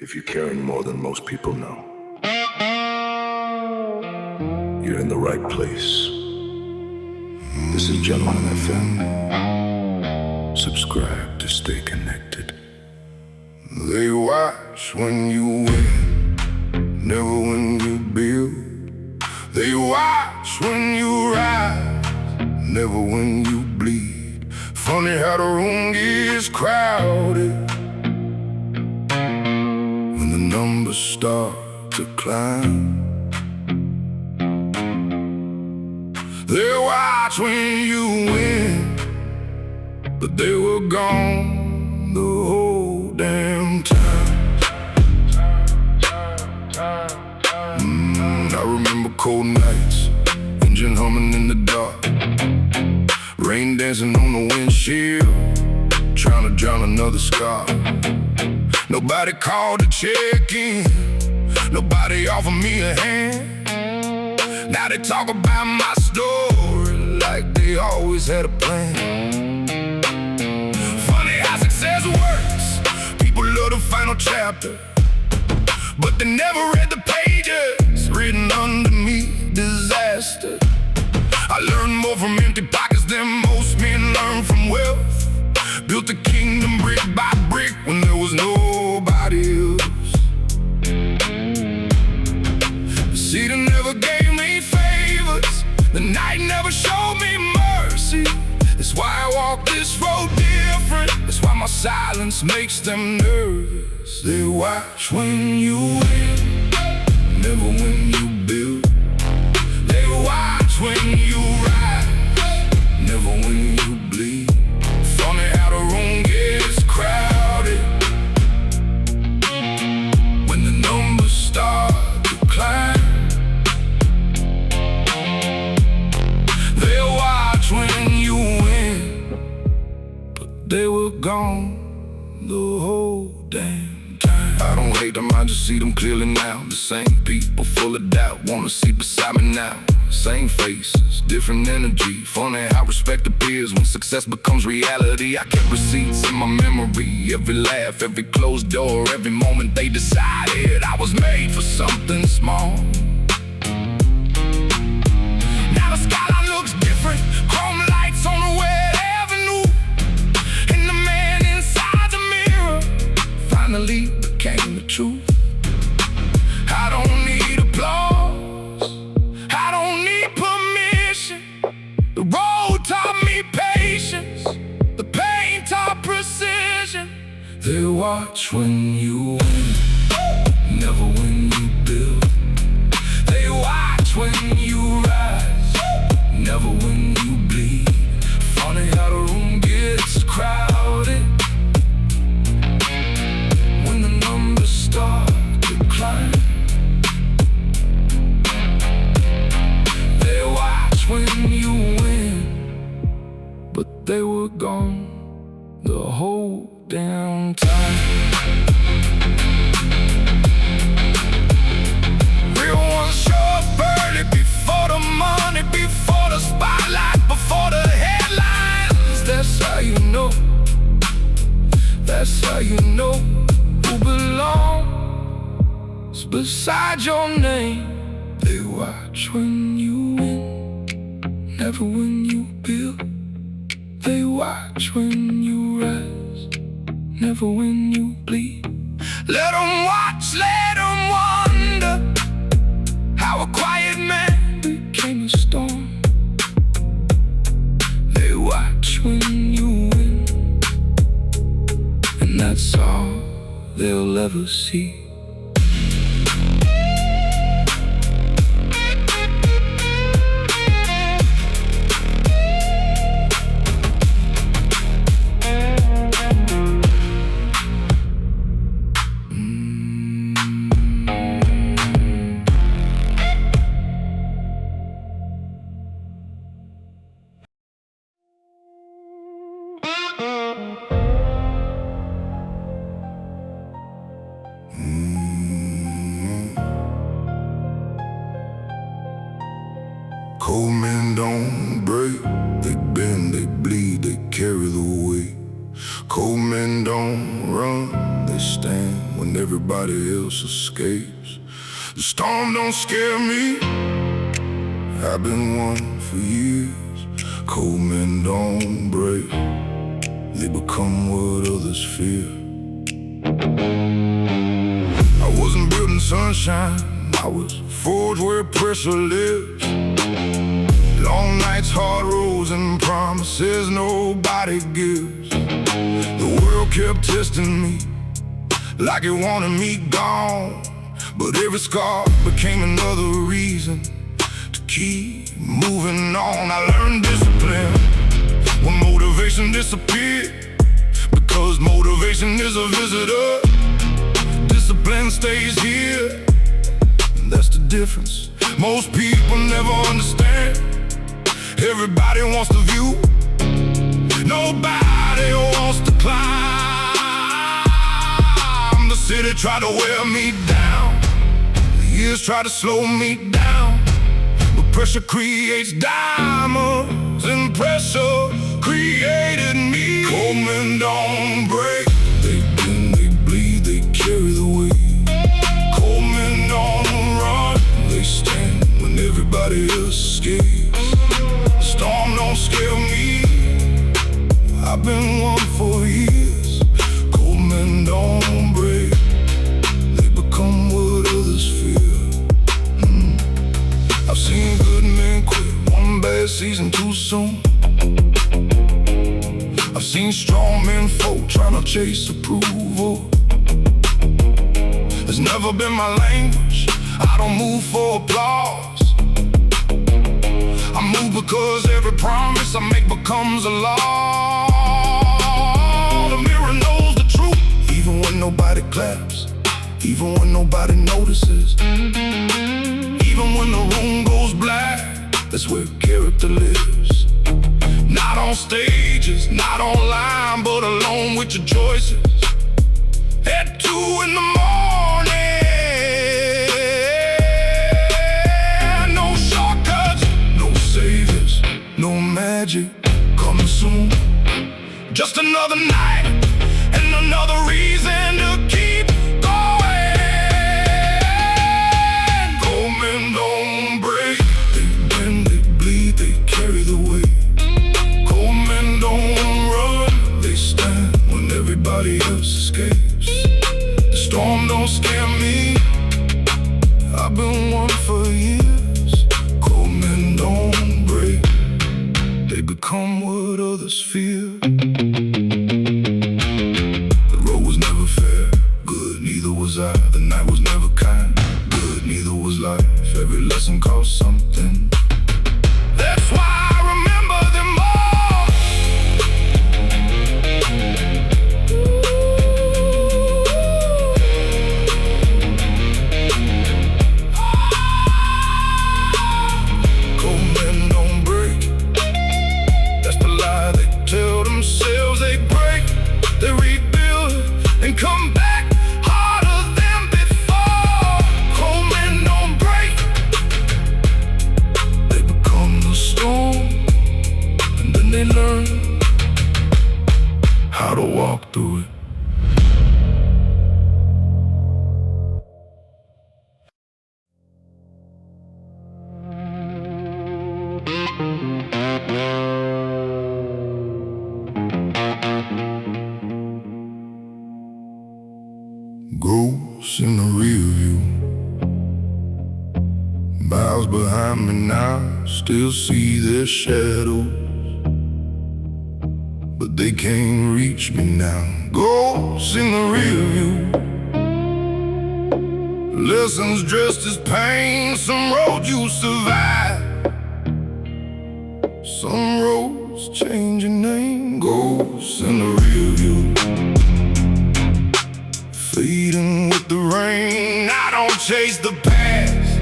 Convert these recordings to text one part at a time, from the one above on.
If you're caring more than most people know, you're in the right place. This is Gentleman FM. Subscribe to stay connected. They watch when you win, never when you build. They watch when you rise, never when you bleed. Funny how the room gets crowded when the numbers start to climb. They watch when you win, but they were gone the whole damn time. I remember cold nights, engine humming in the dark, rain dancing on the windshield, trying to drown another scar. Nobody called to check in, nobody offered me a hand. Now they talk about my story like they always had a plan. Funny how success works, people love the final chapter, but they never read the pages written underneath disaster. I learned more from empty pockets than most men learn from wealth. Built a kingdom brick by brick when there was nobody else. The city never gave me favors, the night never showed me mercy. That's why I walk this road different, that's why my silence makes them nervous. They watch when you win, never when you build. They watch when you rise, never when you bleed. Funny how the room gets crowded when the numbers start to climb. They watch when you win, but they were gone the whole damn time. I don't hate them, I just see them clearly now. The same people full of doubt wanna see beside me now. Same faces, different energy. Funny how respect appears when success becomes reality. I kept receipts in my memory, every laugh, every closed door, every moment they decided I was made for something small. Now the skyline looks different, chrome lights on the wet avenue, and the man inside the mirror finally became the truth. I don't need applause, I don't need permission. The road taught me patience, the pain taught precision. They watch when you win, never when you build. They watch when you rise, never when you bleed. Funny how the room gets crowded when the numbers start to climb. They watch when you win, but they were gone the whole damn time. Real ones show up early, before the money, before the spotlight, before the headlines. That's how you know, that's how you know who belongs beside your name. They watch when you win, never when you build. They watch when you rise, never when you bleed. Let them watch, let them wonder how a quiet man became a storm. They watch when you win, and that's all they'll ever see. Cold men don't break, they bend, they bleed, they carry the weight. Cold men don't run, they stand. when everybody else escapes. The storm don't scare me, I've been one for years. Cold men don't break, they become what others fear. I wasn't built in sunshine, I was forged where pressure lives. Long nights, hard roads, and promises nobody gives. The world kept testing me like it wanted me gone, but every scar became another reason to keep moving on. I learned discipline when motivation disappeared, because motivation is a visitor. Discipline stays here, that's the difference. Most people never understand. Everybody wants the view, nobody wants to climb. The city tried to wear me down, the years tried to slow me down, but pressure creates diamonds, and pressure created me. Cold men don't break, they bend, they bleed, they carry the weight. Cold men don't run, they stand when everybody else escapes. Storm don't scare me, I've been one for years. Cold men don't break, they become what others fear. I've seen good men quit one bad season too soon. I've seen strong men fold trying to chase approval. It's never been my language, I don't move for applause. I move because every promise I make becomes a law. The mirror knows the truth, even when nobody claps, even when nobody notices, even when the room goes black. That's where character lives. Not on stages, not online, but alone with your choices. At 2 in the morning, no magic coming soon. Just another night and another reason to keep going. Cold men don't break, they bend, they bleed, they carry the weight. Cold men don't run, they stand when everybody else escapes. The storm don't scare me, I've been one for years. Cold men don't break, they become what others fear. The road was never fair, good, neither was I. The night was never kind, good, neither was life. Every lesson cost something, that's why I remember them all. Cold men don't break, they tell themselves they break, they rebuild and come back harder than before. Cold men don't break, they become the storm, and then they learn how to walk through it. Ghosts in the rear view, miles behind me now, still see their shadows, but they can't reach me now. Ghosts in the rear view, lessons dressed as pain. Some road you survive, some roads change your name. Ghosts in the rear view, fading with the rain. I don't chase the past,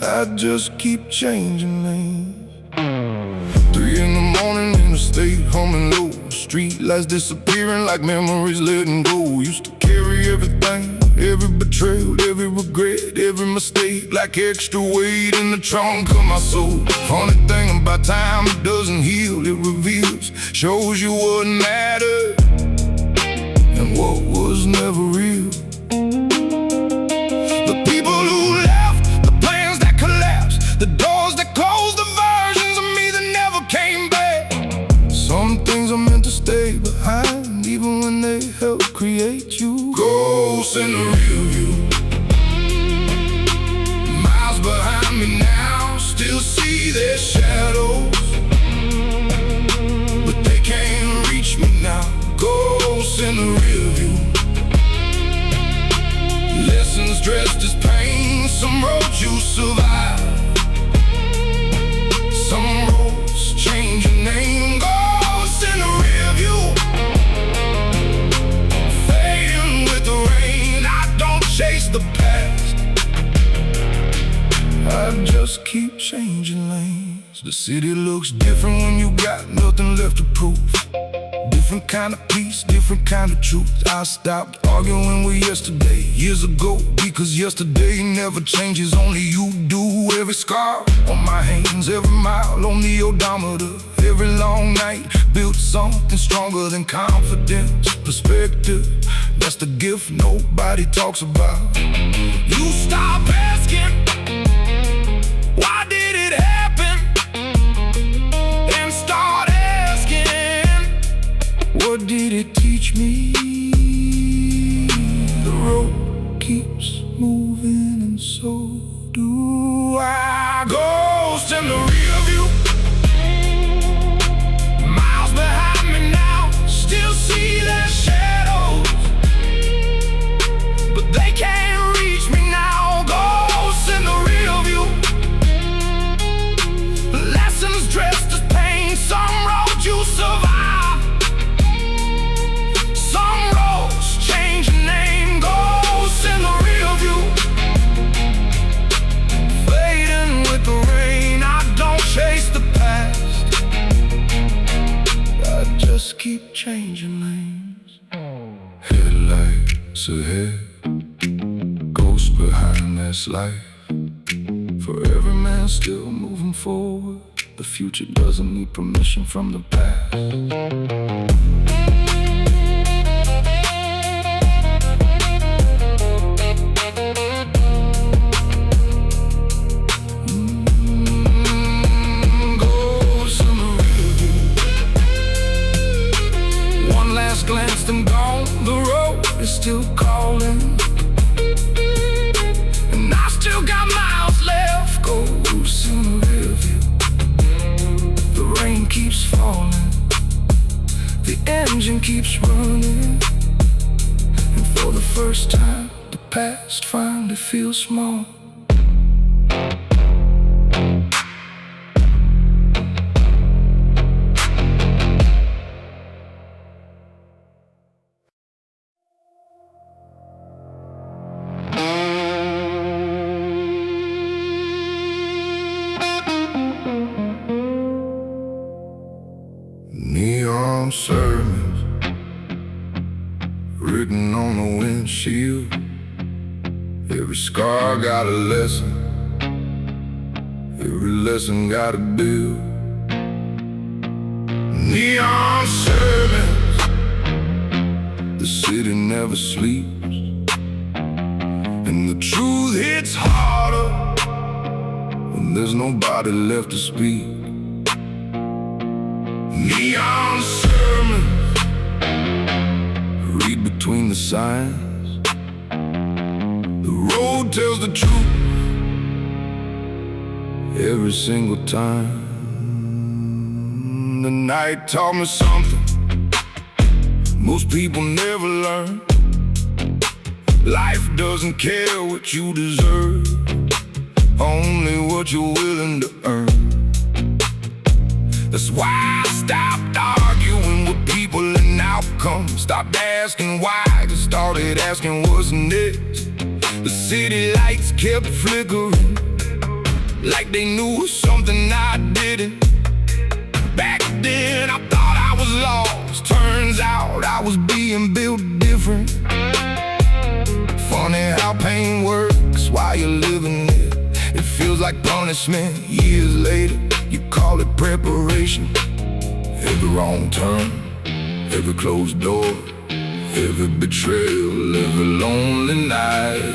I just keep changing lanes. 3 in the morning, interstate humming low, street lights disappearing like memories letting go. Used to carry everything, every betrayal, every regret, every mistake, like extra weight in the trunk of my soul. Funny thing about time, it doesn't heal, it reveals, shows you what mattered and what was never real. The people who left, the plans that collapsed, the doors that closed, the versions of me that never came back. Some things are meant to stay behind, even when they help create you. Ghosts in the rear view, miles behind me now, still see their shadows, but they can't reach me now. Ghosts in the rear view, lessons dressed as pain, some roads you survive, some roads change your name. Ghosts in the rear view, fading with the rain. I don't chase the past, I just keep changing lanes. The city looks different when you got nothing left to prove. Different kind of peace, different kind of truth. I stopped arguing with yesterday years ago, because yesterday never changes, only you do. Every scar on my hands, every mile on the odometer, every long night built something stronger than confidence. Perspective, that's the gift nobody talks about. You stop asking, why did it happen? And start asking, what did it teach me? The road keeps moving and so do I. Ghost in the rear view, miles behind me now, still see their shadows, but they can't reach me now. Ghosts in the rear view, lessons dressed as pain, some roads you survive, some roads change your name. Ghosts in the rear view, fading with the rain. I don't chase the past, I just keep changing lanes. Headlights ahead, ghosts behind, that's life. For every man still moving forward, the future doesn't need permission from the past. Glanced and gone, the road is still calling, and I still got miles left. Ghosts in the rear view, the rain keeps falling, the engine keeps running, and for the first time the past finally feels small. Neon sermons written on the windshield, every scar got a lesson, every lesson got a bill. Neon sermons, the city never sleeps, and the truth hits harder when there's nobody left to speak. Neon sermons, read between the signs, the road tells the truth every single time. The night taught me something most people never learn. Life doesn't care what you deserve, only what you're willing to earn. That's why I stopped arguing with people and outcomes, stopped asking why, just started asking what's next. The city lights kept flickering, like they knew something I didn't. Back then I thought I was lost, turns out I was being built different. Funny how pain works while you're living it. It feels like punishment years later. You call it preparation. Every wrong turn, every closed door, Every betrayal, every lonely night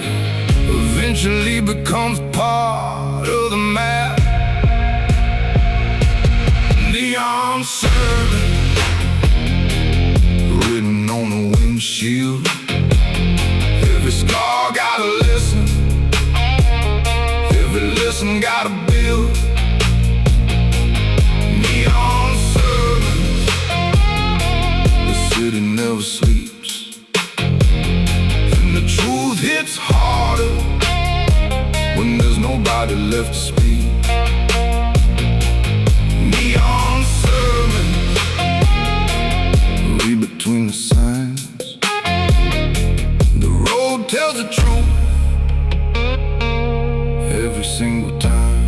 eventually becomes part of the map. Neon serving written on the windshield. Every scar got a lesson, every lesson got a bill. Neon servants, the city never sleeps, and the truth hits harder when there's nobody left to speak. Neon sermons, read between the signs. The road tells the truth every single time.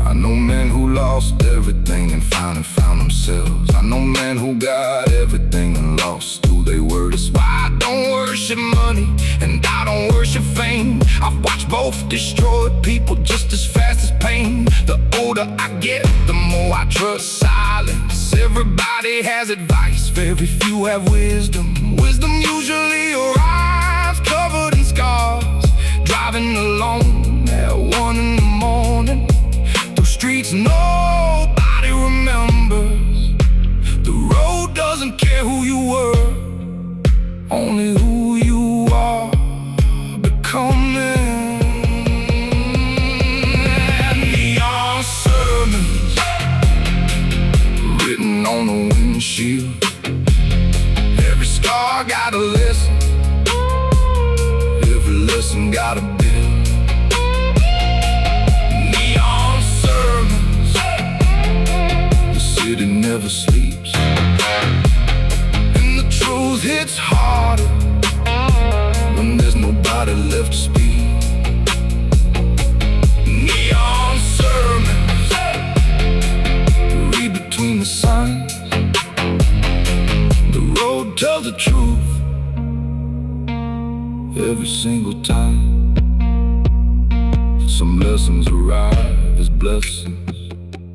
I know men who lost everything and finally found themselves. I know men who got everything and lost who they were. That's why I don't worship money and I don't worship fame. I've watched both destroy people just as fast as pain. The older I get, the more I trust silence. Everybody has advice, very few have wisdom. Wisdom usually arrives covered in scars. Driving alone at 1 in the morning through streets nobody remembers. The road doesn't care who you were, only who you are becoming. Neon sermons written on the windshield. Every scar got a lesson, every lesson got a bill. Neon sermons, the city never sleeps, and the truth hits harder when there's nobody left to speak. Neon sermons, read between the signs. The road tells the truth every single time. Some lessons arrive as blessings,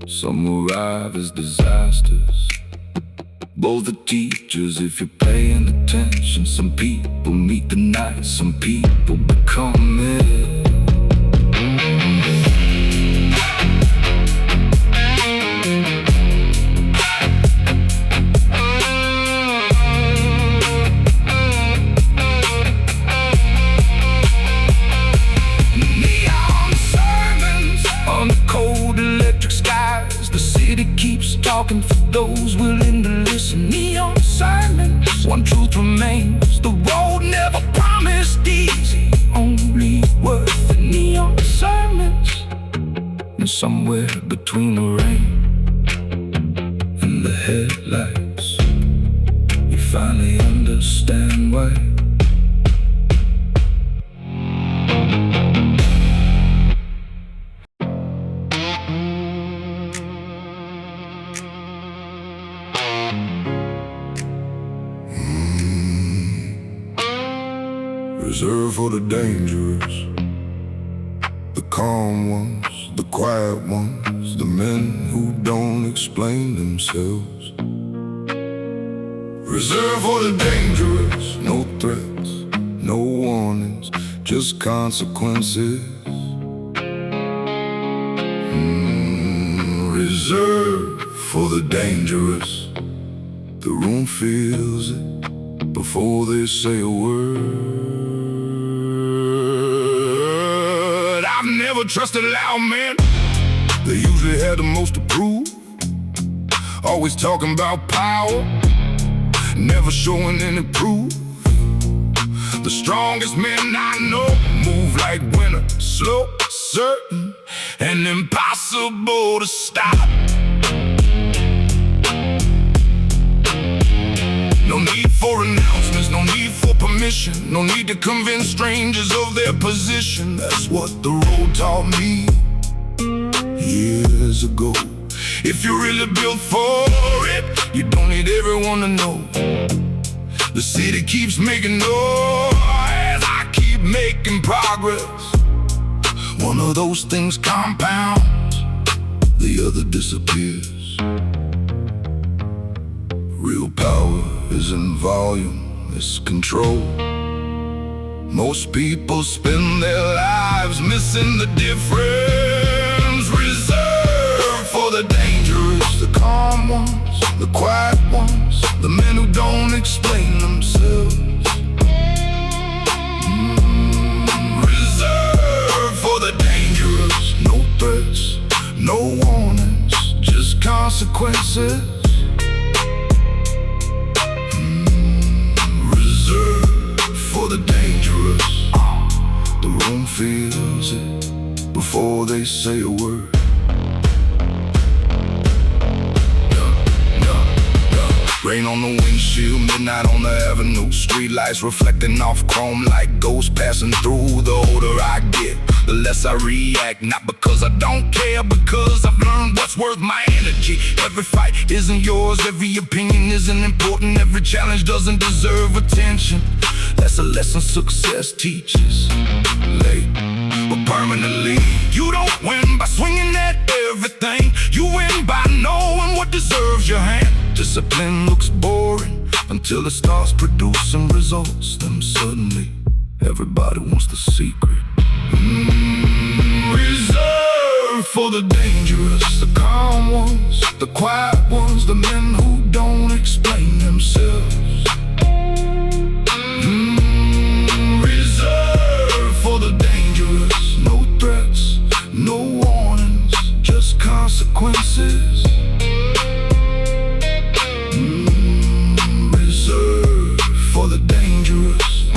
some arrive as disasters. Both are teachers if you're paying attention. Some people meet the night, some people become it. Talking for those willing to listen. Neon silence, one truth remains: the road never promised easy, only worth the neon sermons. And somewhere between the rain and the headlights, you finally understand why. Reserved for the dangerous, the calm ones, the quiet ones, the men who don't explain themselves. Reserved for the dangerous, no threats, no warnings, just consequences. Reserved for the dangerous, the room feels it before they say a word. I've never trusted loud men, they usually had the most to prove. Always talking about power, never showing any proof. The strongest men I know move like winter, slow, certain, and impossible to stop. No need for announcements, no need for permission, no need to convince strangers of their position. That's what the road taught me years ago. If you're really built for it, you don't need everyone to know. The city keeps making noise, I keep making progress. One of those things compounds, the other disappears. Real power isn't volume, it's control. Most people spend their lives missing the difference. Reserved for the dangerous, the calm ones, the quiet ones, the men who don't explain themselves. Reserved for the dangerous, no threats, no warnings, just consequences. Reserved for the dangerous, the room feels it before they say a word. Rain on the windshield, midnight on the avenue, streetlights reflecting off chrome like ghosts passing through. The older I get, the less I react, not because I don't care, because I've learned what's worth my energy. Every fight isn't yours, every opinion isn't important, every challenge doesn't deserve attention. That's a lesson success teaches, late but permanently. You don't win by swinging at everything, you win by knowing what deserves your hand. Discipline looks boring until it starts producing results. Then suddenly, everybody wants the secret. Reserved for the dangerous, the calm ones, the quiet ones, the men who don't explain themselves. Reserved for the dangerous, no threats, no warnings, just consequences. For the dangerous,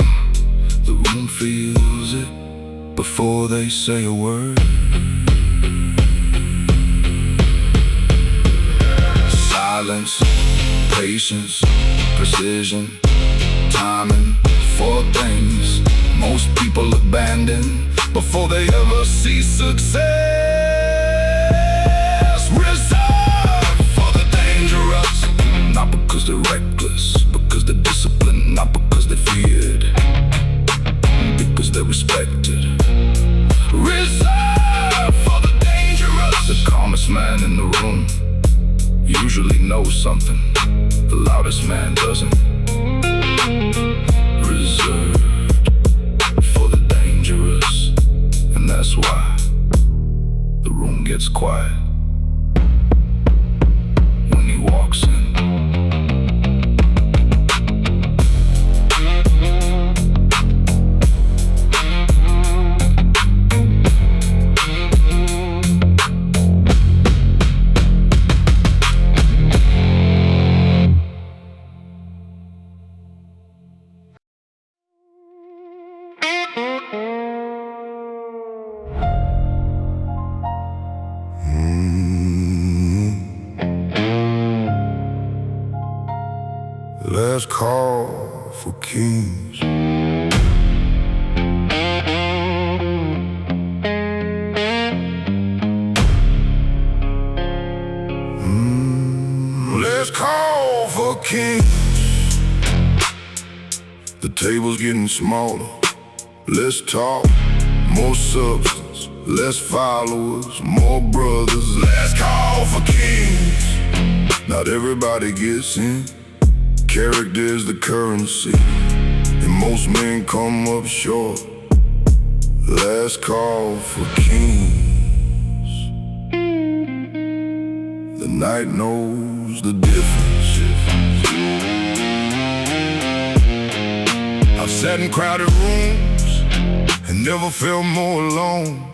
the room feels it before they say a word. Silence, patience, precision, timing for things most people abandon before they ever see success. Reserved for the dangerous, not because they're reckless, because they're disciplined, not because they're feared, because they're respected. Reserved for the dangerous, the calmest man in the room usually knows something the loudest man doesn't. Reserved for the dangerous, and that's why the room gets quiet when he walks in. Let's call for kings. Let's call for kings. The table's getting smaller. Less talk, more substance, less followers, more brothers. Let's call for kings. Not everybody gets in. Character is the currency, and most men come up short. Last call for kings. The night knows the difference. I've sat in crowded rooms and never felt more alone.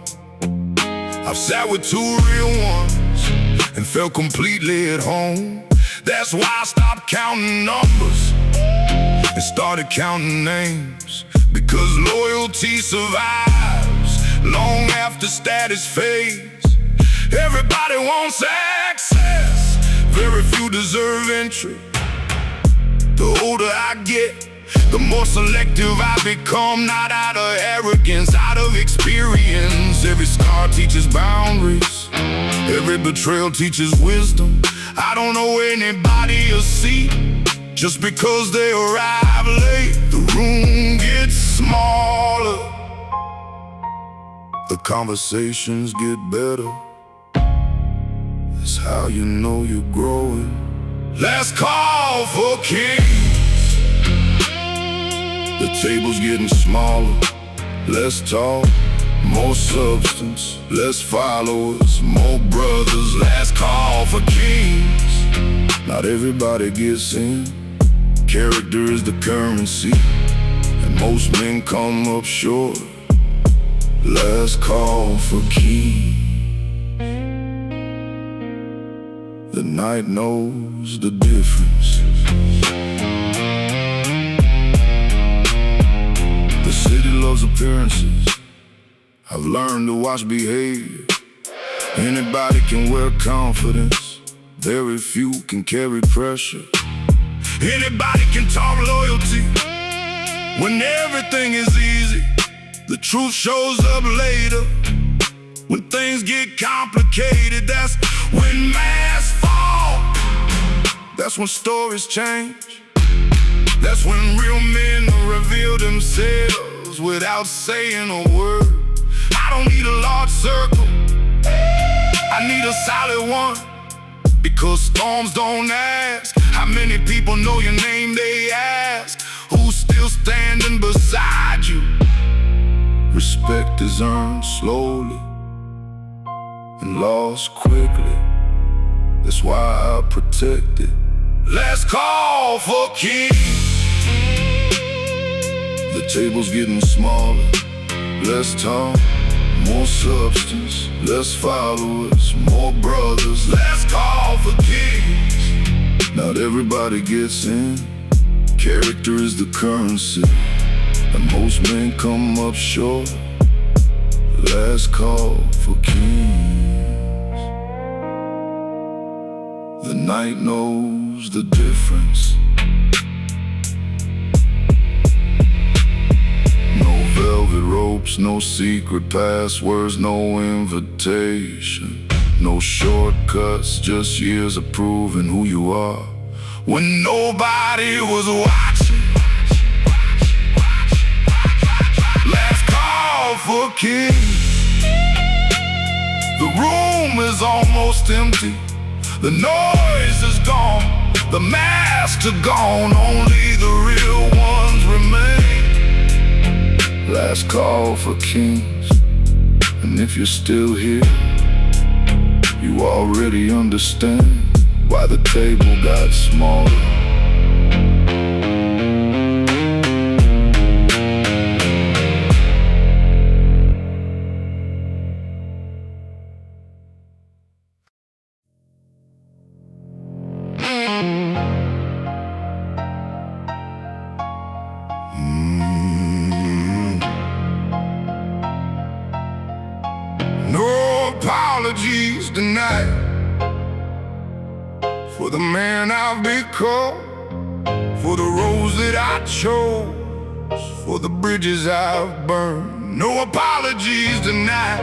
I've sat with two real ones and felt completely at home. That's why I stopped counting numbers and started counting names. Because loyalty survives long after status fades. Everybody wants access, very few deserve entry. The older I get, the more selective I become. Not out of arrogance, out of experience. Every scar teaches boundaries, every betrayal teaches wisdom. I don't owe anybody a seat just because they arrive late. The room gets smaller, the conversations get better. It's how you know you're growing. Let's call for kings. The table's getting smaller, less talk, more substance, less followers, more brothers. Last call for kings. Not everybody gets in. Character is the currency, and most men come up short. Last call for kings. The night knows the difference. The city loves appearances. I've learned to watch behavior. Anybody can wear confidence. Very few can carry pressure. Anybody can talk loyalty when everything is easy. The truth shows up later. When things get complicated, that's when masks fall. That's when stories change. That's when real men reveal themselves without saying a word. I don't need a large circle, I need a solid one. Because storms don't ask how many people know your name, they ask who's still standing beside you. Respect is earned slowly and lost quickly. That's why I protect it. Last call for kings. The table's getting smaller, less talk, more substance, less followers, more brothers. Last call for kings. Not everybody gets in. Character is the currency, and most men come up short. Last call for kings. The night knows the difference. No velvet ropes, no secret passwords, no invitation. No shortcuts, just years of proving who you are when nobody was watching. Last call for kings. The room is almost empty. The noise is gone. The masks are gone. Only the real ones remain. Last call for kings. And if you're still here, you already understand why the table got smaller. No apologies tonight for the man I've become, for the roads that I chose, for the bridges I've burned. No apologies tonight.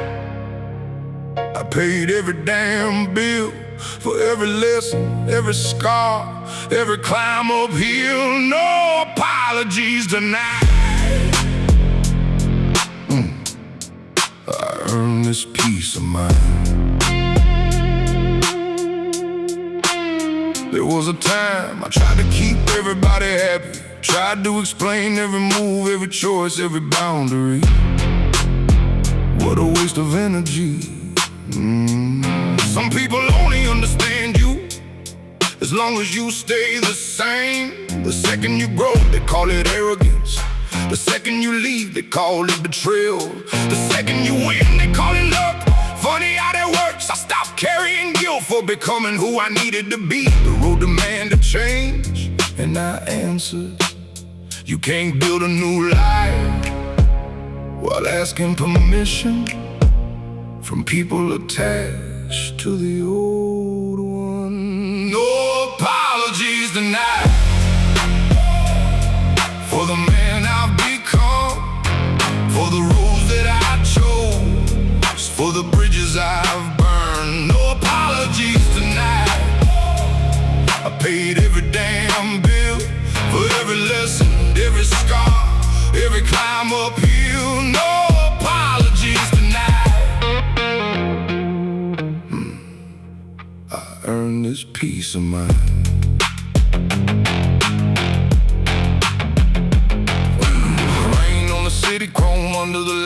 I paid every damn bill for every lesson, every scar, every climb uphill. No apologies tonight. I earned this peace of mind. There was a time I tried to keep everybody happy, tried to explain every move, every choice, every boundary. What a waste of energy. Some people only understand you as long as you stay the same. The second you grow, they call it arrogance. The second you leave, they call it betrayal. The second you win, they call it luck. Funny how that works. I stopped carrying guilt for becoming who I needed to be. The road demanded change, and I answered, you can't build a new life while asking permission from people attached to the old one. No apologies tonight for the man I've become, for the roads that I chose, for the bridges I've burned. No apologies tonight. I paid every damn bill for every lesson, every scar, every climb uphill. No apologies tonight. I earned this peace of mind.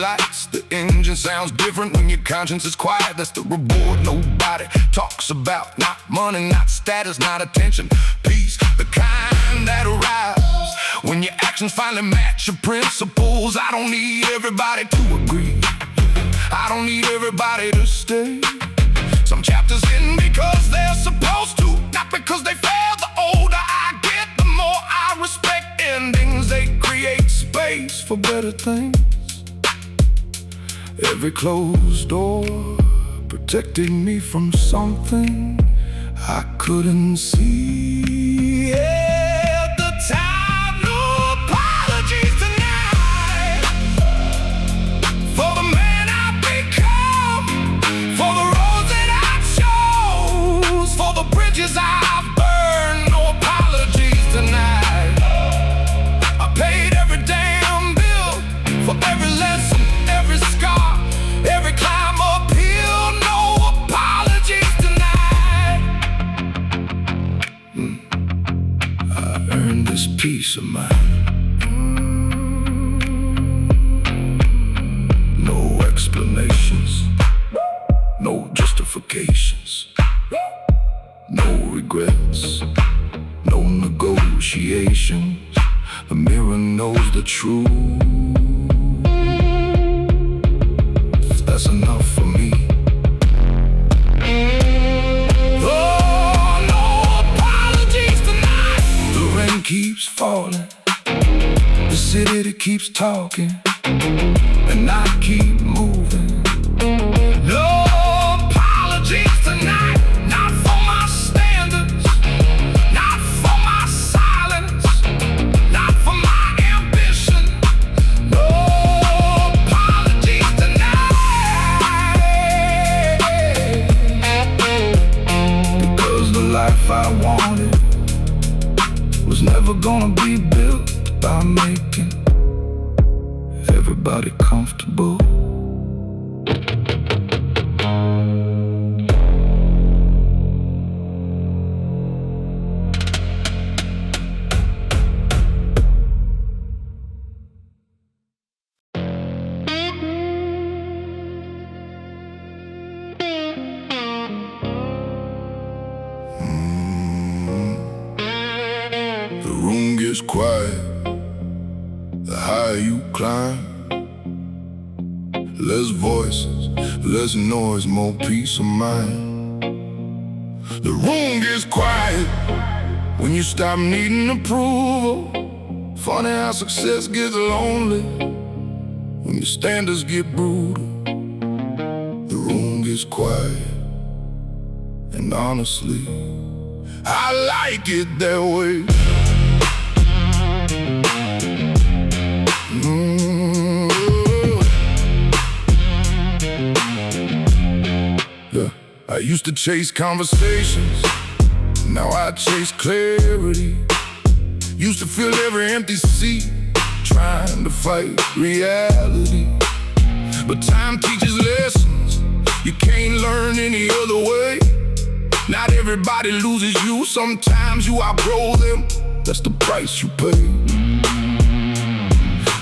lights. The engine sounds different when your conscience is quiet. That's the reward nobody talks about. Not money, not status, not attention. Peace, the kind that arrives when your actions finally match your principles. I don't need everybody to agree. I don't need everybody to stay. Some chapters end because they're supposed to, not because they fail. The older I get, the more I respect endings. They create space for better things. Every closed door protecting me from something I couldn't see at the time. No apologies tonight for the man I've become, for the roads that I chose, for the bridges I've burned. No apologies tonight. I paid every damn bill for every lesson, every scar, every climb uphill. No apologies tonight. I earned this peace of mind. No explanations, no justifications, no regrets, no negotiations. The mirror knows the truth. That's enough for me. Oh, no apologies tonight. The rain keeps falling, the city that keeps talking, and I keep moving. No apologies tonight. Not for my standards, not for my silence, not for my ambition. No apologies tonight. Because the life I wanted was never gonna be built by making everybody comfortable. The room gets quiet, the higher you climb. Less voices, less noise, more peace of mind. The room gets quiet when you stop needing approval. Funny how success gets lonely when your standards get brutal. The room gets quiet, and honestly, I like it that way. Yeah, I used to chase conversations, now I chase clarity. Used to fill every empty seat, trying to fight reality. But time teaches lessons you can't learn any other way. Not everybody loses you, sometimes you outgrow them. That's the price you pay.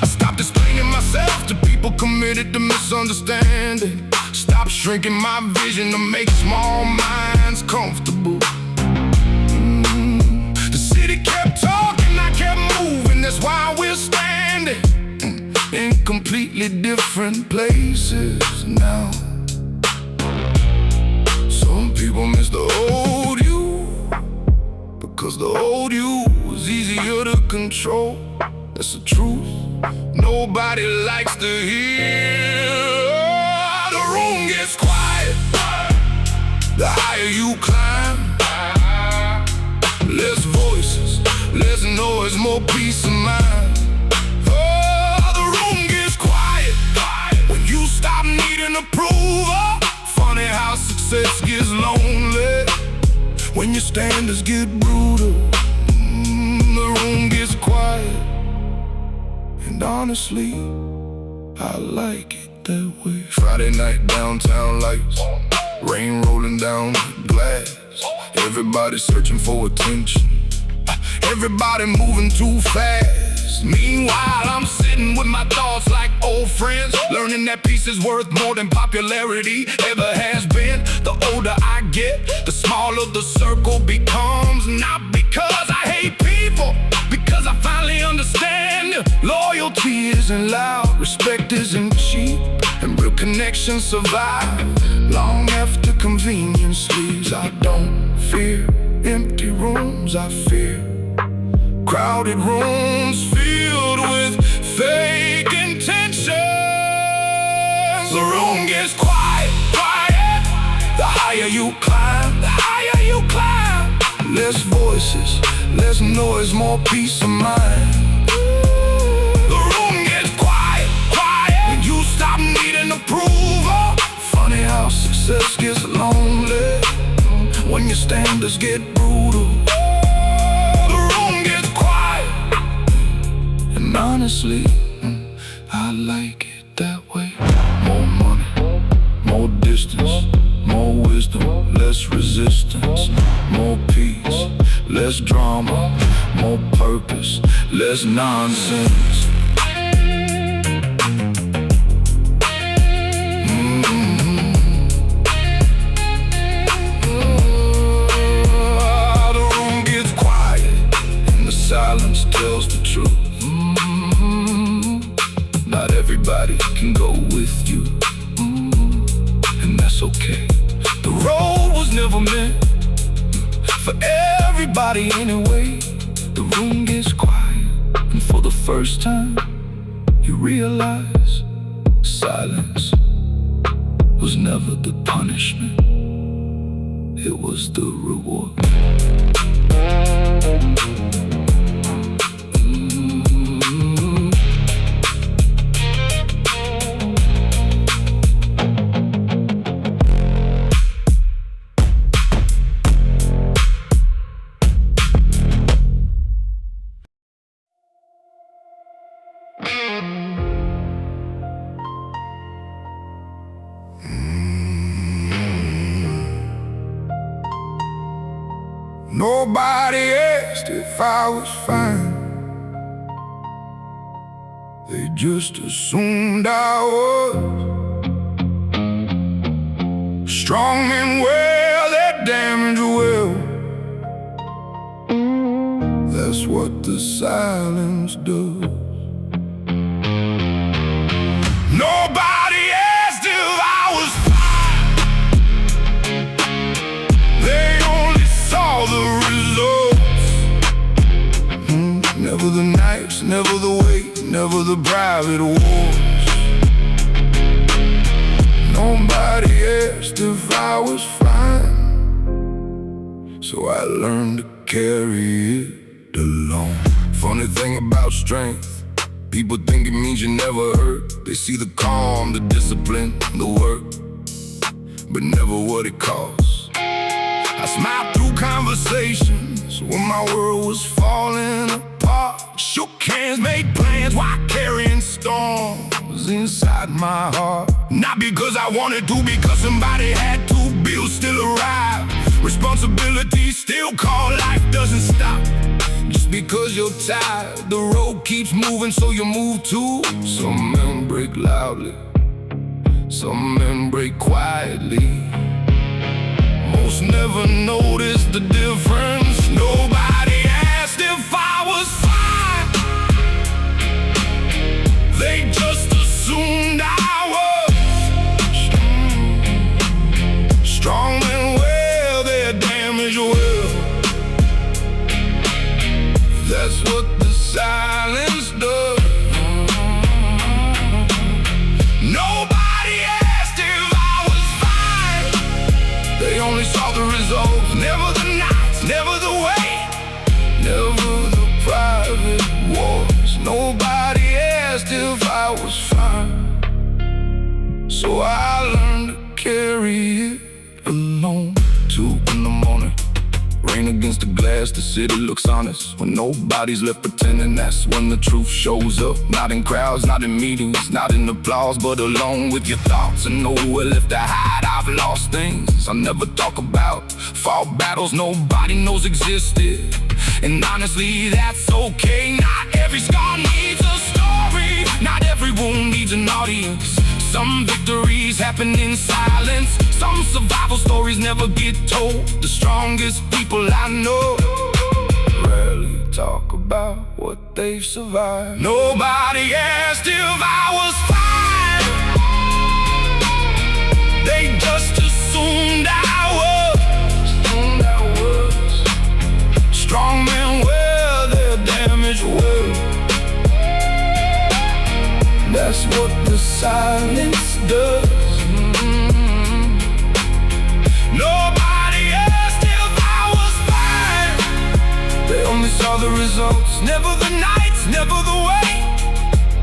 I stopped explaining myself to people committed to misunderstanding. Stop shrinking my vision to make small minds comfortable. The city kept talking, I kept moving. That's why we're standing in completely different places now. Some people miss the old you, because the old you was easier to control. That's the truth, nobody likes to hear. The room gets quiet, the higher you climb. Less voices, less noise, more peace of mind. Oh, the room gets quiet when you stop needing approval. Funny how success gets lonely when your standards get brutal. The room gets quiet, and honestly, I like it that way. Friday night downtown lights, rain rolling down the glass. Everybody searching for attention, everybody moving too fast. Meanwhile, I'm sitting with my thoughts like old old friends, learning that peace is worth more than popularity ever has been. The older I get, the smaller the circle becomes. Not because I hate people, because I finally understand. Loyalty isn't loud, respect isn't cheap, and real connections survive long after convenience leaves. I don't fear empty rooms, I fear crowded rooms filled with fake intentions. The room gets quiet, quiet. The higher you climb, the higher you climb. Less voices, less noise, more peace of mind. The room gets quiet, quiet. When you stop needing approval. Funny how success gets lonely when your standards get brutal. The room gets quiet, and honestly, I like it that way. More money, more distance, more wisdom, less resistance. More peace, less drama, more purpose, less nonsense. The room gets quiet, and the silence tells the truth. Not everybody can go with you, and that's okay. The road was never meant for everybody anyway. The room gets quiet, and for the first time you realize silence was never the punishment, it was the reward. Nobody asked if I was fine. They just assumed I was. Strong and well, that damage will. That's what the silence does. Nobody asked if I was fine. They only saw the results. Never the nights, never the wait, never the private wars. Nobody asked if I was fine, so I learned to carry it alone. Funny thing about strength, people think it means you never hurt. They see the calm, the discipline, the work, but never what it costs. I smiled through conversations when my world was falling apart. Shook hands, made plans while carrying storms inside my heart. Not because I wanted to, because somebody had to. Bills still arrive, responsibility still call. Life doesn't stop just because you're tired. The road keeps moving, so you move too. Some men break loudly, some men break quietly. Most never notice the difference. Nobody asked if I was fine. They just assumed I was. Strong and well, their damage will. That's what the silence does. Nobody asked if I was fine. They only saw the results. Never the nights, never the wait, never the private wars. Nobody asked if I was fine, so I learned to carry it alone. 2 in the morning, rain against the glass, the city looks honest. When nobody's left pretending, that's when the truth shows up. Not in crowds, not in meetings, not in applause, but alone with your thoughts and nowhere left to hide. I've lost things I never talk about, fought battles nobody knows existed, and honestly that's okay. Not every scar needs a story, not every wound needs needs an audience. Some victories happen in silence. Some survival stories never get told. The strongest people I know rarely talk about what they've survived. Nobody asked if I was fine. They just assumed I was. Strong men wear their damaged well. That's what the silence does. Nobody asked if I was fine. They only saw the results, never the nights, never the wait,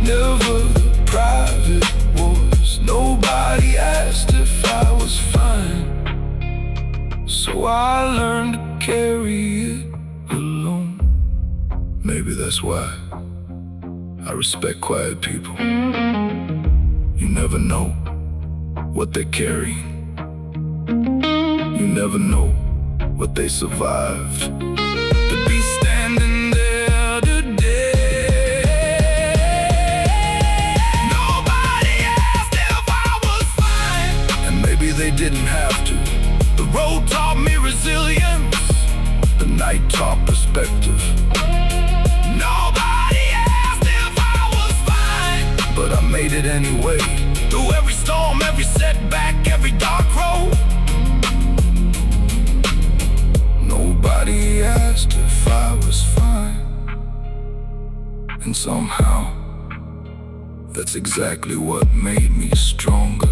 never the private wars. Nobody asked if I was fine. So I learned to carry it alone. Maybe that's why I respect quiet people. You never know what they're carrying. You never know what they survived. To be standing there today. Nobody asked if I was fine, and maybe they didn't have to. The road taught me resilience. The night taught perspective. Nobody asked if I was fine, but I made it anyway. Through every storm, every setback, every dark road. Nobody asked if I was fine. And somehow, that's exactly what made me stronger.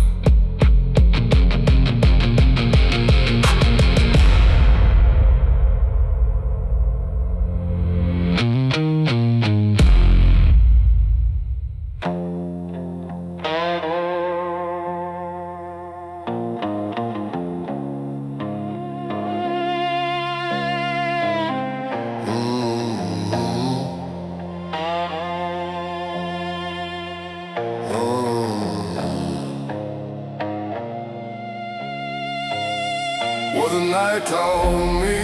What the night told me,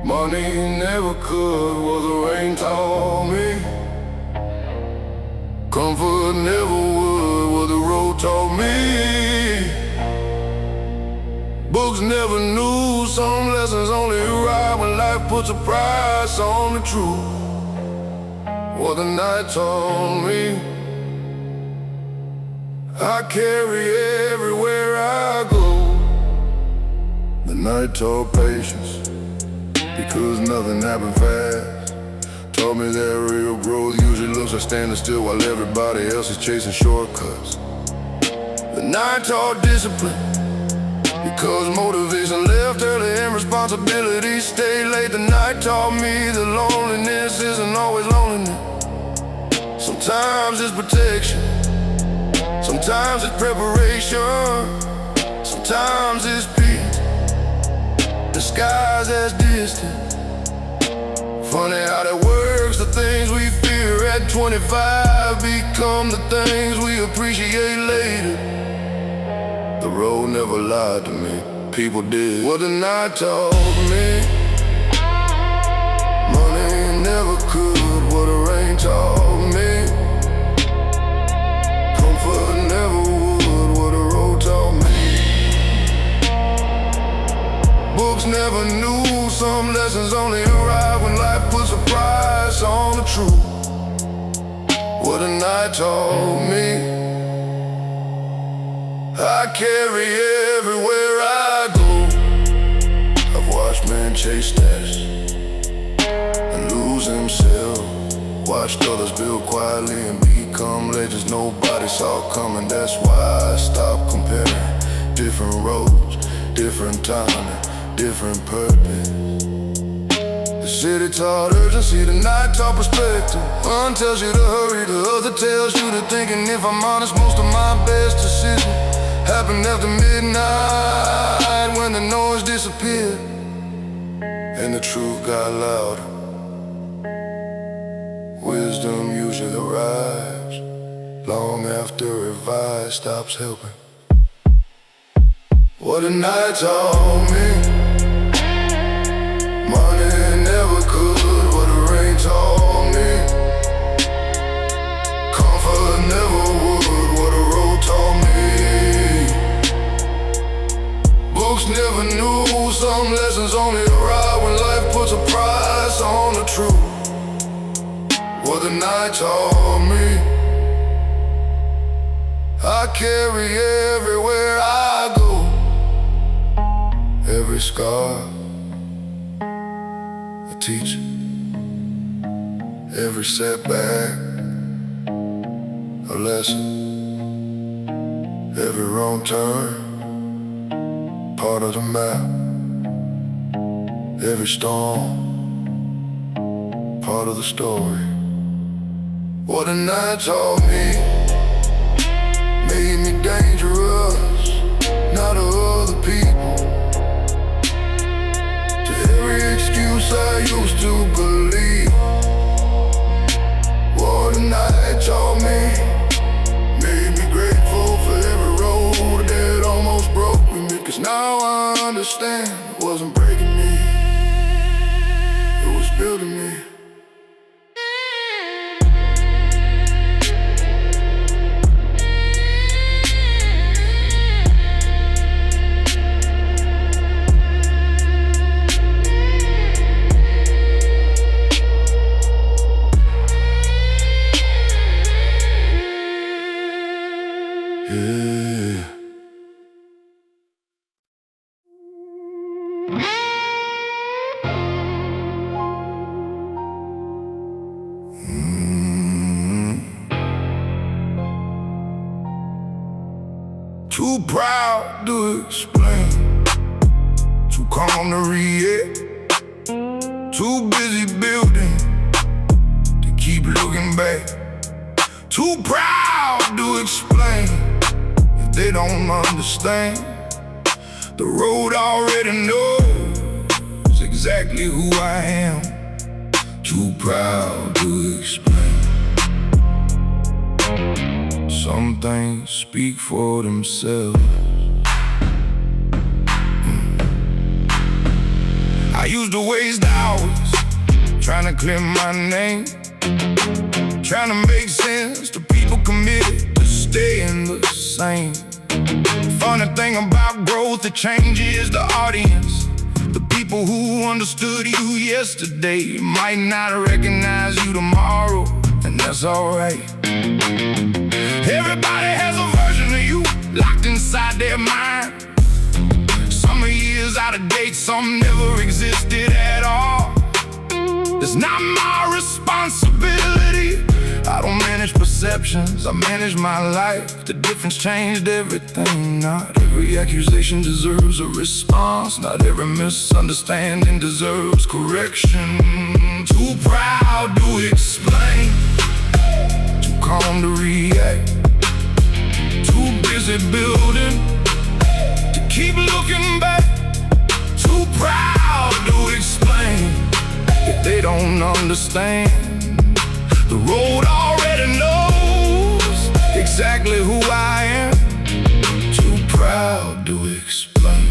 money never could. What the rain told me, comfort never would. What the road told me, books never knew. Some lessons only arrive when life puts a price on the truth. What the night told me, I carry everywhere I go. The night taught patience, because nothing happened fast. Taught me that real growth usually looks like standing still while everybody else is chasing shortcuts. The night taught discipline, because motivation left early and responsibilities stay late. The night taught me that loneliness isn't always loneliness. Sometimes it's protection, sometimes it's preparation, sometimes it's peace disguised as distance. Funny how that works. The things we fear at 25 become the things we appreciate later. The road never lied to me, people did. What the night taught me, money never could. What the rain taught me, comfort never would. What the road taught me, books never knew. Some lessons only arrive when life puts a price on the truth. What the night taught me, I carry everywhere I go. I've watched men chase status and lose himself. Watched others build quietly and become legends nobody saw coming. That's why I stopped comparing different roads, different timing, different purpose. The city taught urgency, the night taught perspective. One tells you to hurry, the other tells you to think. And if I'm honest, most of my best decisions happened after midnight, when the noise disappeared and the truth got louder. Wisdom usually arrives long after advice stops helping. What the night taught me, money never could. What the rain taught me, comfort night taught me. I carry everywhere I go, every scar a teacher, every setback a lesson, every wrong turn part of the map, every storm part of the story. What a night taught me made me dangerous, not to other people, to every excuse I used to believe. What a night taught me made me grateful for every road that almost broke me, 'cause now I understand it wasn't breaking me, it was building me. Yeah. Too proud to explain, too calm to react, too busy building to keep looking back. Too proud to explain if they don't understand. The road already knows exactly who I am. Too proud to explain. Some things speak for themselves. I used to waste hours trying to clear my name, trying to make sense to people committed to staying the same. Funny thing about growth, it changes the audience. The people who understood you yesterday might not recognize you tomorrow, and that's alright. Everybody has a version of you locked inside their mind. Some are years out of date, some never existed at all. It's not my responsibility. I don't manage perceptions, I manage my life. The difference changed everything. Not every accusation deserves a response. Not every misunderstanding deserves correction. Too proud to explain, too calm to react, too busy building to keep looking back. Too proud to explain if they don't understand. The road already knows exactly who I am. Too proud to explain.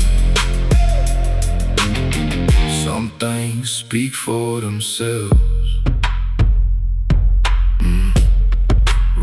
Some things speak for themselves.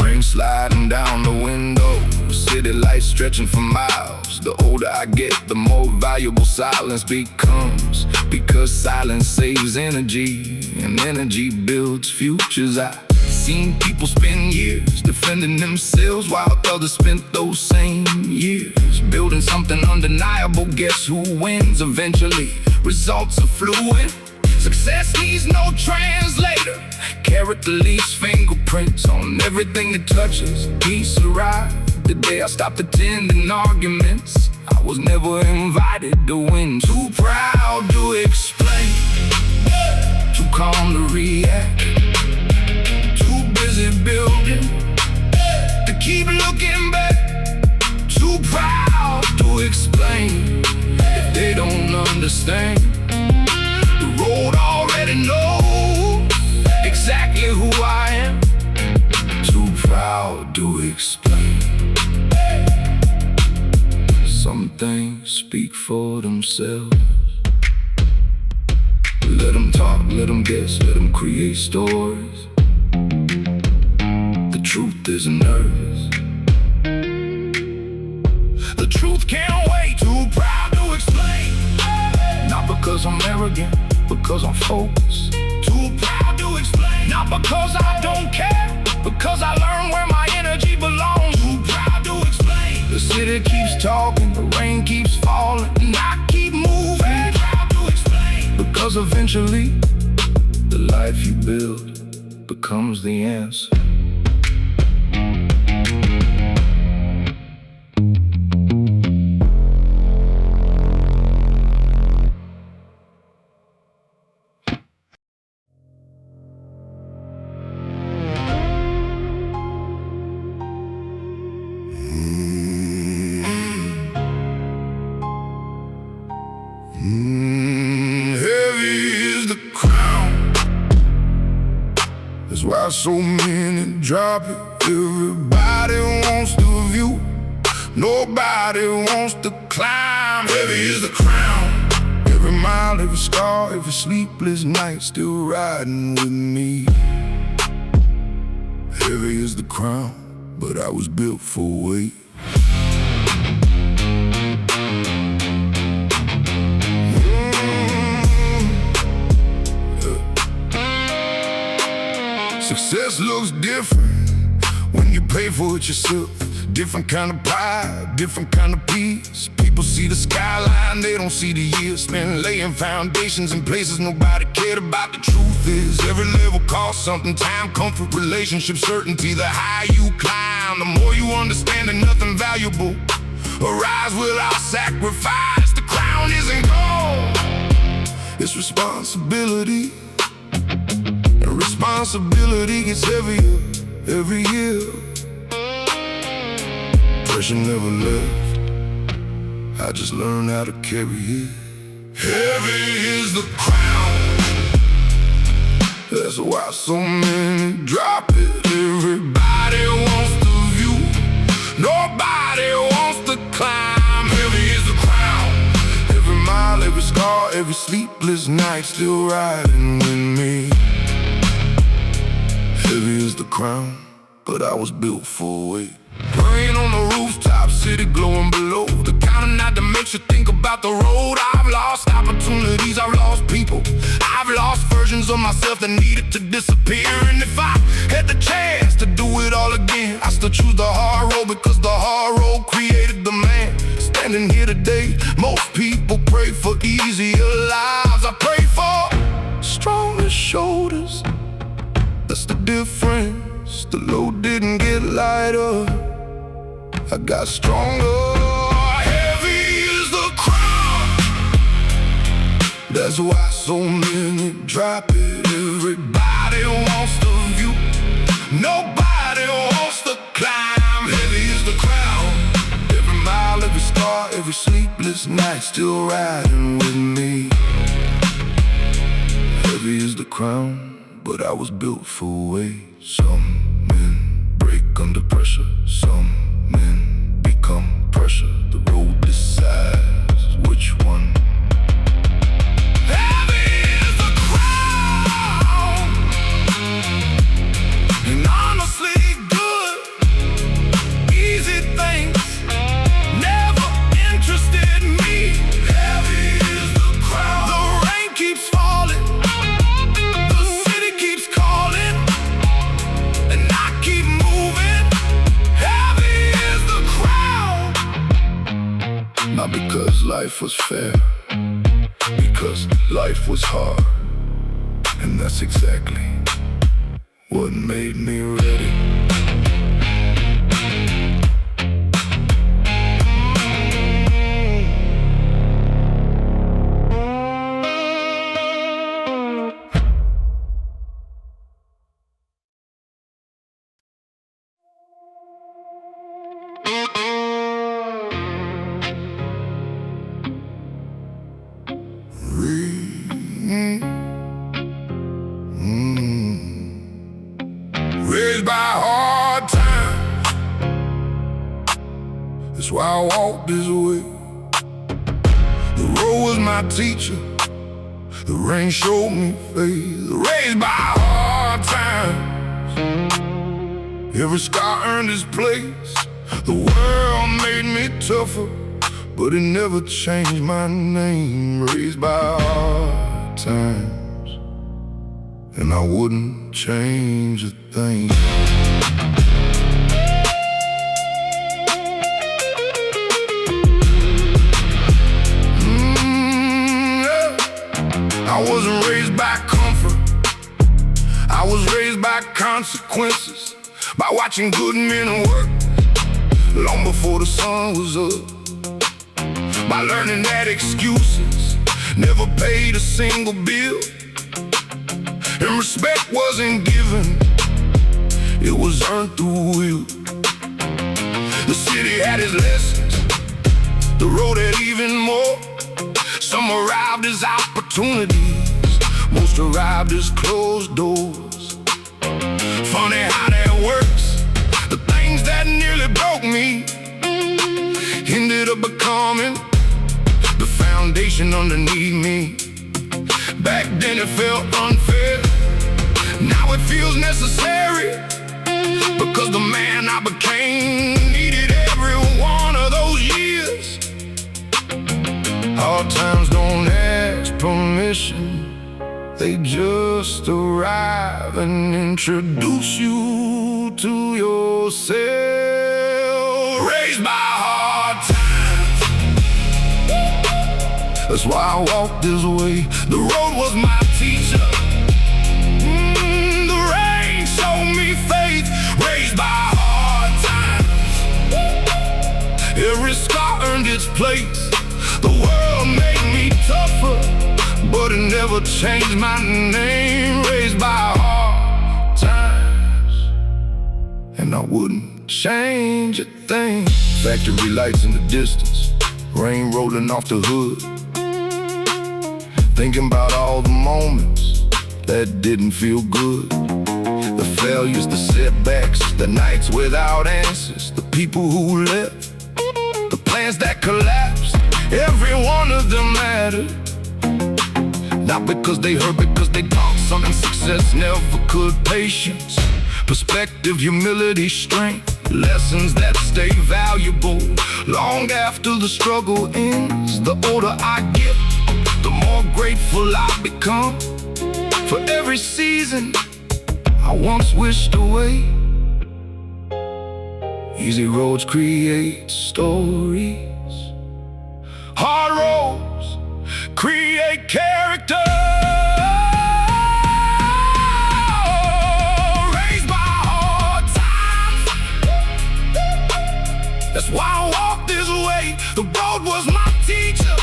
Rain sliding down the window, city lights stretching for miles. The older I get, the more valuable silence becomes, because silence saves energy, and energy builds futures. I've seen people spend years defending themselves while others spent those same years building something undeniable. Guess who wins eventually? Results are fluid. Success needs no translator. Character leaves fingerprints on everything that touches. Peace arrived the day I stopped attending arguments. I was never invited to win. Too proud to explain, too calm to react, too busy building to keep looking back. Too proud to explain if they don't understand. The road already knows exactly who I am. Too proud to explain. Some things speak for themselves. Let them talk, let them guess, let them create stories. The truth isn't nervous. The truth can't wait. Too proud to explain. Not because I'm arrogant, because I'm focused. Too proud to explain. Not because I don't care, because I learned where my energy belongs. Too proud to explain. The city keeps talking, the rain keeps falling, and I keep moving. Too proud to explain. Because eventually, the life you build becomes the answer. Heavy is the crown. That's why so many drop it. Everybody wants the view, nobody wants to climb. Heavy is the crown. Every mile, every scar, every sleepless night, still riding with me. Heavy is the crown, but I was built for weight. Success looks different when you pay for it yourself. Different kind of pie, different kind of peace. People see the skyline, they don't see the years spent laying foundations in places nobody cared about. The truth is, every level costs something. Time, comfort, relationship, certainty. The higher you climb, the more you understand that nothing valuable arrives without sacrifice. The crown isn't gold, it's responsibility. Responsibility gets heavier every year. Pressure never left, I just learned how to carry it. Heavy is the crown. That's why so many drop it. Everybody wants the view, nobody wants to climb. Heavy is the crown. Every mile, every scar, every sleepless night, still riding with me. Heavy is the crown, but I was built for weight. Rain on the rooftop, city glowing below. The kind of night that makes you think about the road. I've lost opportunities, I've lost people. I've lost versions of myself that needed to disappear. And if I had the chance to do it all again, I still choose the hard road, because the hard road created the man. Standing here today, most people pray for easier lives. I pray for stronger shoulders. That's the difference. The load didn't get lighter, I got stronger. Heavy is the crown. That's why so many drop it. Everybody wants the view, nobody wants to climb. Heavy is the crown. Every mile, every scar, every sleepless night, still riding with me. Heavy is the crown, but I was built for weight. Some men break under pressure, some men become pressure. The road decides which one. Heavy is the crown, and honestly good, easy things never interested me. Heavy is the crown. The rain keeps falling, not because life was fair, because life was hard. And that's exactly what made me ready. Raised by hard times, that's why I walk this way. The road was my teacher, the rain showed me faith. Raised by hard times, every scar earned its place. The world made me tougher, but it never changed my name. Raised by hard times, and I wouldn't change a thing. I wasn't raised by comfort, I was raised by consequences, by watching good men work long before the sun was up, by learning that excuses never paid a single bill, and respect wasn't given, it was earned through will. The city had its lessons, the road had even more. Some arrived as opportunities, most arrived as closed doors. Funny how that works. The things that nearly broke me ended up becoming the foundation underneath me. Back then it felt unfair, now it feels necessary, because the man I became needed every one of those years. Hard times don't ask permission, they just arrive and introduce you to yourself. Raised by hard times, that's why I walk this way. The road was my teacher, the rain showed me faith. Raised by hard times, every scar earned its place. The world made me tougher, but it never changed my name. Raised by hard times, and I wouldn't change a thing. Factory lights in the distance, rain rolling off the hood, thinking about all the moments that didn't feel good. The failures, the setbacks, the nights without answers, the people who left, the plans that collapsed. Every one of them mattered, not because they hurt, because they taught something success never could. Patience, perspective, humility, strength, lessons that stay valuable long after the struggle ends. The older I get, the more grateful I become for every season I once wished away. Easy roads create stories, hard roads create character. Raised by hard times, that's why I walk this way. The road was my teacher,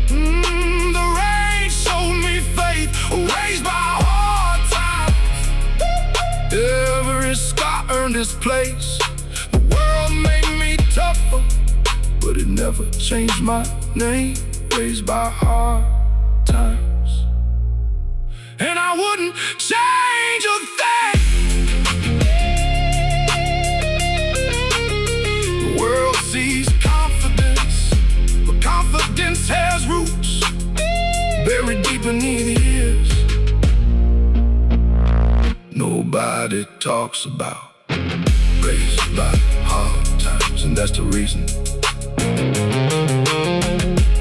the rain showed me faith. Raised by hard times, every scar earned its place. The world made me tougher, but it never changed my name. Raised by hard times, and I wouldn't change a thing. The world sees confidence, but confidence has roots buried deep beneath the ears. Nobody talks about raised by hard times, and that's the reason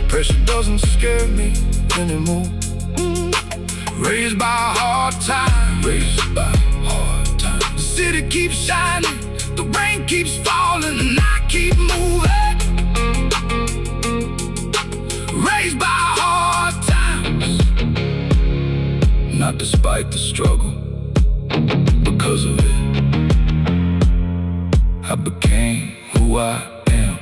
pressure doesn't scare me anymore. Raised by hard times, raised by hard times. The city keeps shining, the rain keeps falling, and I keep moving. Raised by hard times, not despite the struggle. Because of it, I became who I am.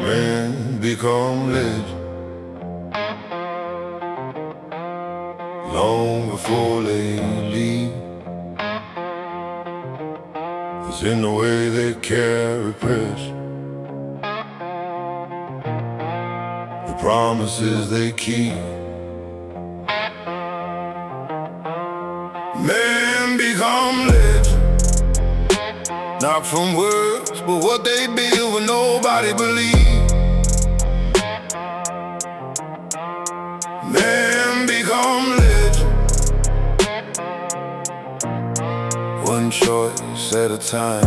Men become legends long before they leave. It's in the way they carry pressure, the promises they keep. Men become legends Not from words, but what they build when nobody believes. Men become legend, one choice at a time.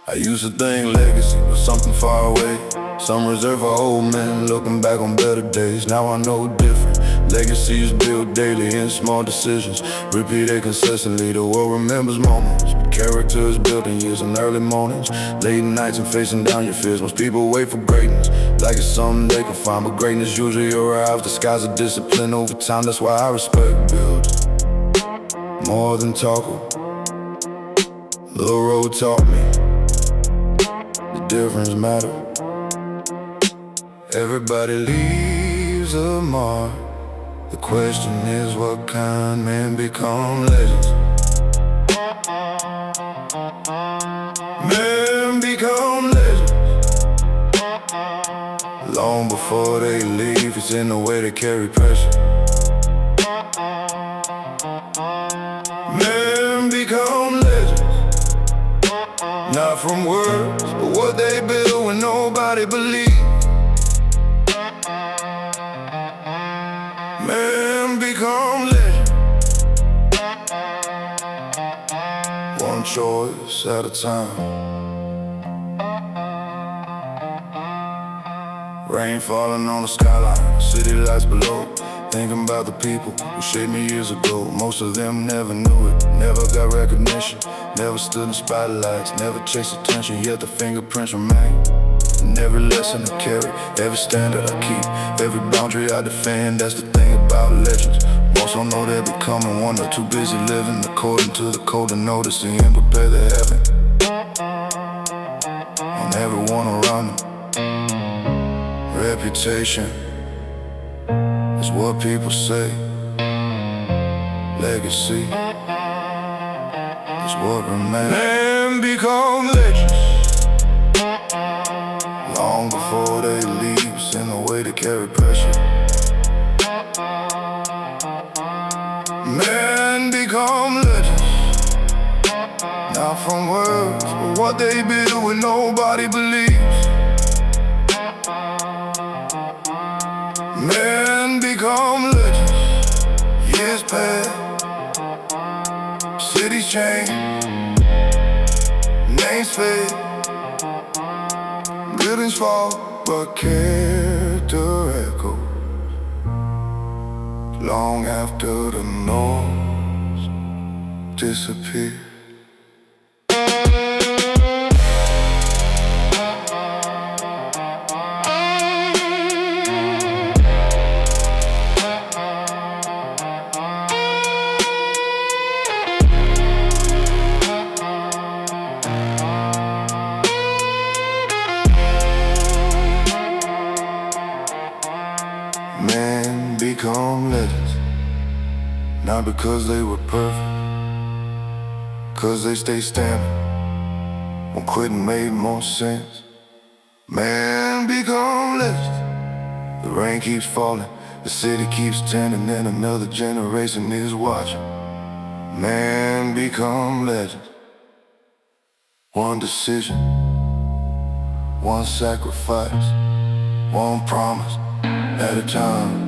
I used to think legacy was something far away, some reserved for old men looking back on better days. Now I know different. Legacy is built daily in small decisions, repeated consistently. The world remembers moments, but character is built in years and early mornings, late nights and facing down your fears. Most people wait for greatness, like it's something they can find, but greatness usually arrives disguised as discipline over time. That's why I respect builders more than talker. The road taught me the difference matter. Everybody leaves a mark. The question is, what kind? Men become legends. Men become legends. Long before they leave, it's in the way they carry pressure. Men become legends, not from words, but what they build when nobody believes. Men become legends, one choice at a time. Rain falling on the skyline, city lights below. Thinking about the people who shaped me years ago. Most of them never knew it, never got recognition, never stood in spotlights, never chased attention, yet the fingerprints remain. And every lesson I carry, every standard I keep, every boundary I defend. That's the thing about legends. Most don't know they're becoming one. They're too busy living according to the code to notice the end, prepare the heaven on everyone around them. Reputation is what people say. Legacy is what remains. Men become legends long before they leave, in the way they carry pressure. Men become legends, not from words, but what they build when nobody believes. Men become legends, years pass, cities change, names fade, buildings fall, but character echoes long after the noise disappears. Men become legends, not because they were perfect, cause they stay standing when quitting made more sense. Men become legends, the rain keeps falling, the city keeps turning, and another generation is watching. Men become legends, one decision, one sacrifice, one promise at a time.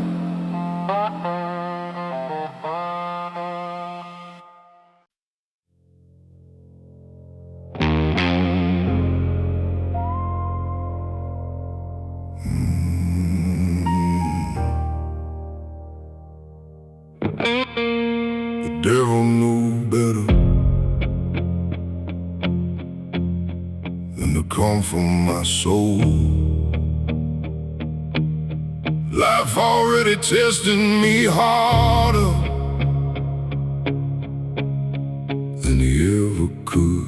The devil knew better than to come from my soul. Life already tested me harder than he ever could.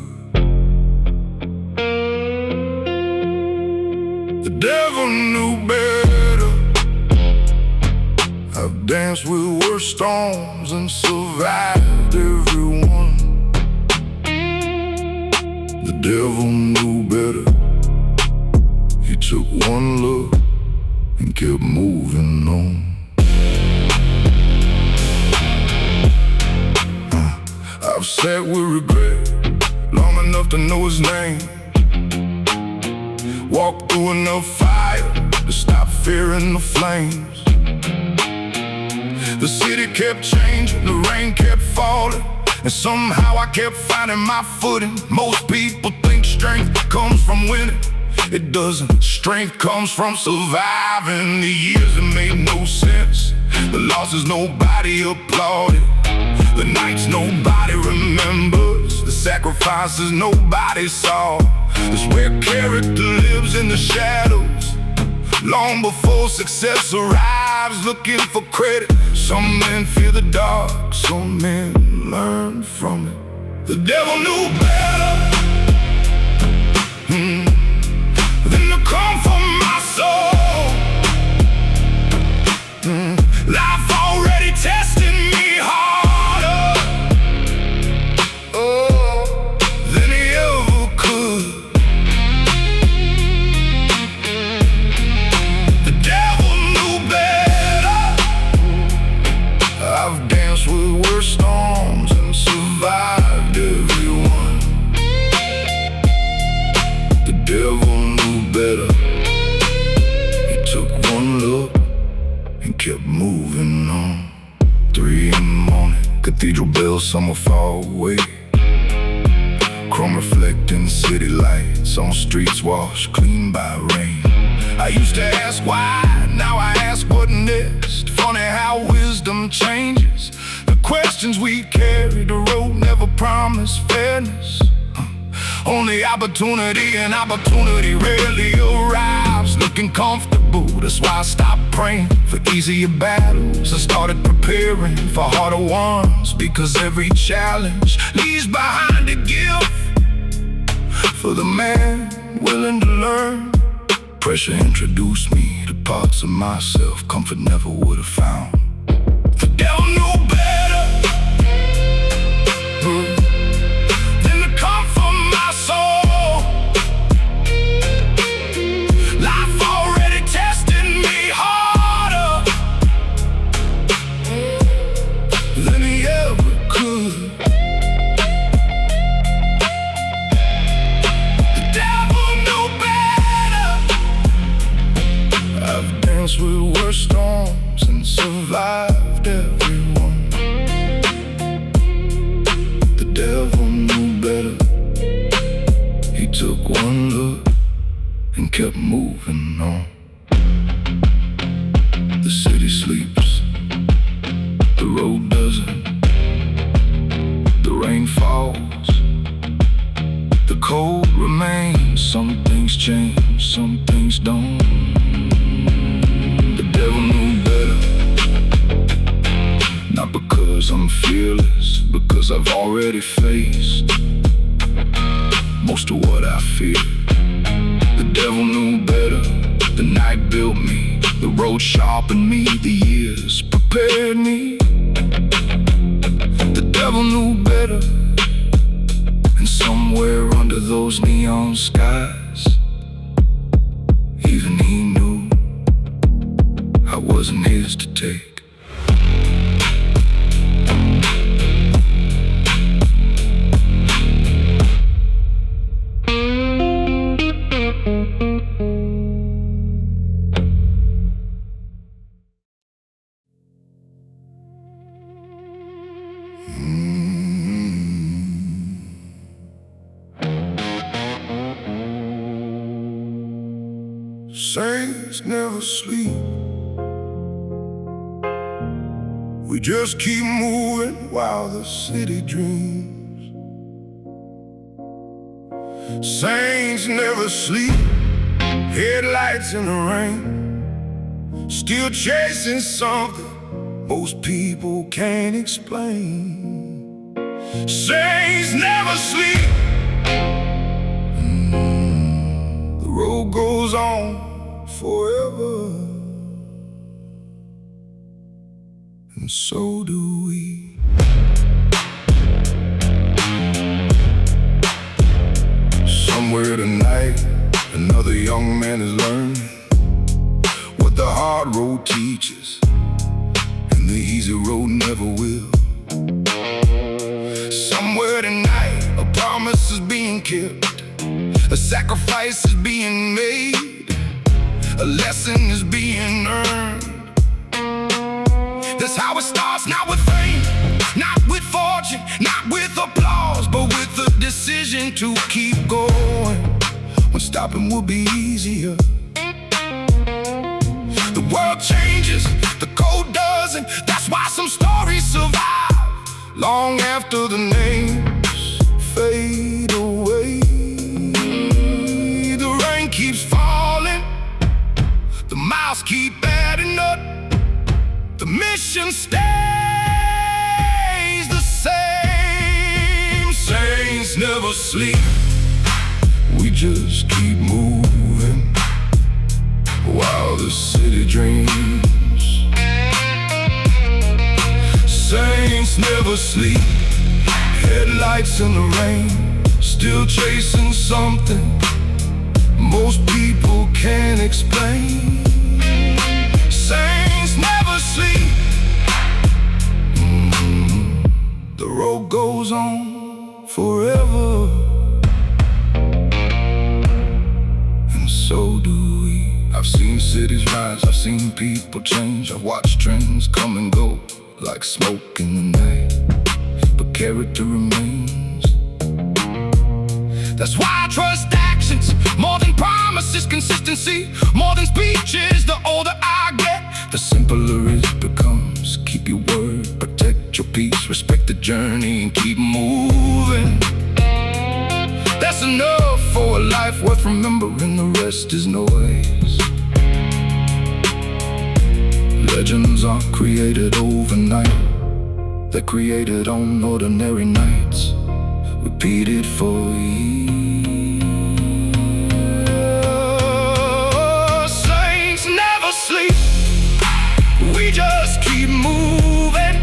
The devil knew better. I've danced with worse storms and survived every one. The devil knew better. He took one look and kept moving on. I've sat with regret long enough to know his name. Walked through enough fire to stop fearing the flames. The city kept changing, the rain kept falling, and somehow I kept finding my footing. Most people think strength comes from winning. It doesn't. Strength comes from surviving the years that made no sense, the losses nobody applauded, the nights nobody remembers, the sacrifices nobody saw. That's where character lives, in the shadows, long before success arrives, looking for credit. Some men fear the dark, some men learn from it. The devil knew better than to come for my soul. Life already tested me harder than he ever could. The devil knew better. I've danced with worse storms and survived every one. The devil knew better. He took one look and kept moving on. 3 in the morning, cathedral bells, summer far away. Chrome reflecting city lights on streets washed clean by rain. I used to ask why, now I ask what next. Funny how wisdom changes. The questions we carry, the road never promised fairness. Only opportunity, and opportunity rarely arrives looking comfortable. That's why I stopped praying for easier battles. I started preparing for harder ones, because every challenge leaves behind a gift for the man willing to learn. Pressure introduced me to parts of myself comfort never would have found. The devil knew better than to come for my soul. Life already tested me harder than he ever could. The devil knew better. I've danced with worse storms and survived every one. The devil knew better. He took one look and kept moving on. The city sleeps, the road doesn't. The rain falls, the cold remains. Some things change, some things don't. The devil knew better. Not because I'm fearless, because I've already faced most of what I fear. The devil knew better. The night built me, the road sharpened me, the years prepared me. The devil knew better. And somewhere under those neon skies, even he knew I wasn't his to take. Saints never sleep. We just keep moving while the city dreams. Saints never sleep. Headlights in the rain, still chasing something most people can't explain. Saints never sleep. The road goes on forever, and so do we. Somewhere tonight, another young man is learning what the hard road teaches, and the easy road never will. Somewhere being killed, a sacrifice is being made, a lesson is being earned. That's how it starts, not with fame, not with fortune, not with applause, but with the decision to keep going when stopping will be easier. The world changes, the code doesn't. That's why some stories survive long after the names fade away. The rain keeps falling, the miles keep adding up, the mission stays the same. Saints never sleep, we just keep moving while the city dreams. Saints never sleep, headlights in the rain, still chasing something most people can't explain. Saints never sleep. The road goes on forever, and so do we. I've seen cities rise, I've seen people change, I've watched trends come and go like smoke in the night, but character remains. That's why I trust actions more than promises, consistency more than speeches. The older I get, the simpler it becomes. Keep your word, protect your peace, respect the journey and keep moving. That's enough for a life worth remembering, the rest is noise. Legends aren't created overnight, they're created on ordinary nights, repeated for years. Saints never sleep, we just keep moving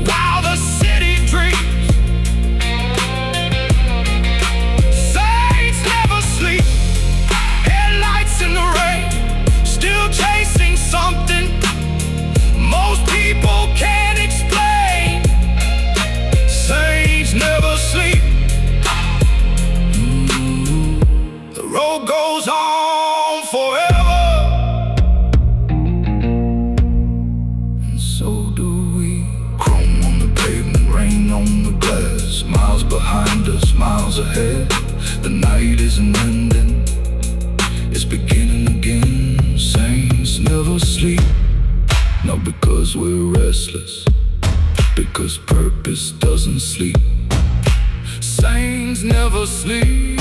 while the city dreams. Saints never sleep, headlights in the rain, still chasing something most people can't explain. Saints never sleep. The road goes on forever, and so do we. Chrome on the pavement, rain on the glass, miles behind us, miles ahead. The night isn't ending, it's beginning again. Saints never sleep, not because we're restless, because purpose doesn't sleep. Saints never sleep.